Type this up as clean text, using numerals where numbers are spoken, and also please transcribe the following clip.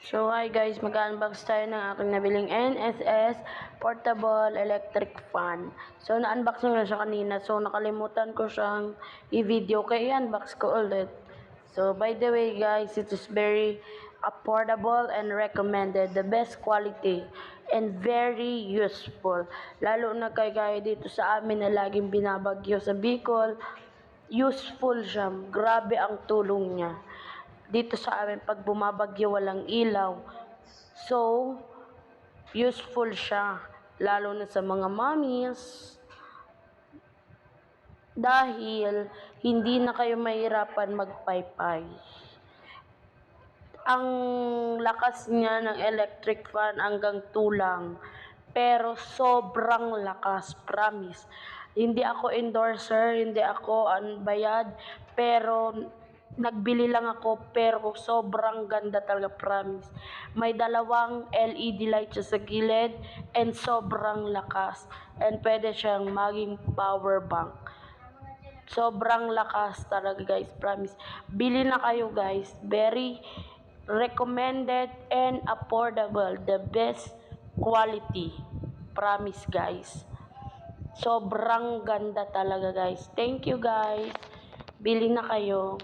So hi guys, mag-unbox tayo ng aking nabiling NSS Portable Electric Fan. So na-unbox ko na siya kanina, so nakalimutan ko siyang i-video kaya i-unbox ko ulit. So by the way guys, it is very affordable and recommended, the best quality and very useful. Lalo na kay gaya dito sa amin na laging binabagyo sa Bicol, useful siya. Grabe ang tulong niya. Dito sa amin, pag bumabagyo, walang ilaw. So, useful siya. Lalo na sa mga mommies. Dahil, hindi na kayo mahirapan magpaypay. Ang lakas niya ng electric fan hanggang tulang. Pero sobrang lakas, promise. Hindi ako endorser, hindi ako bayad, pero nagbili lang ako, pero sobrang ganda talaga, promise. May dalawang LED light siya sa gilid and sobrang lakas. And pwede siyang maging power bank. Sobrang lakas talaga guys, promise. Bili na kayo guys, very recommended and affordable, the best quality, promise guys. Sobrang ganda talaga guys. Thank you guys, bili na kayo.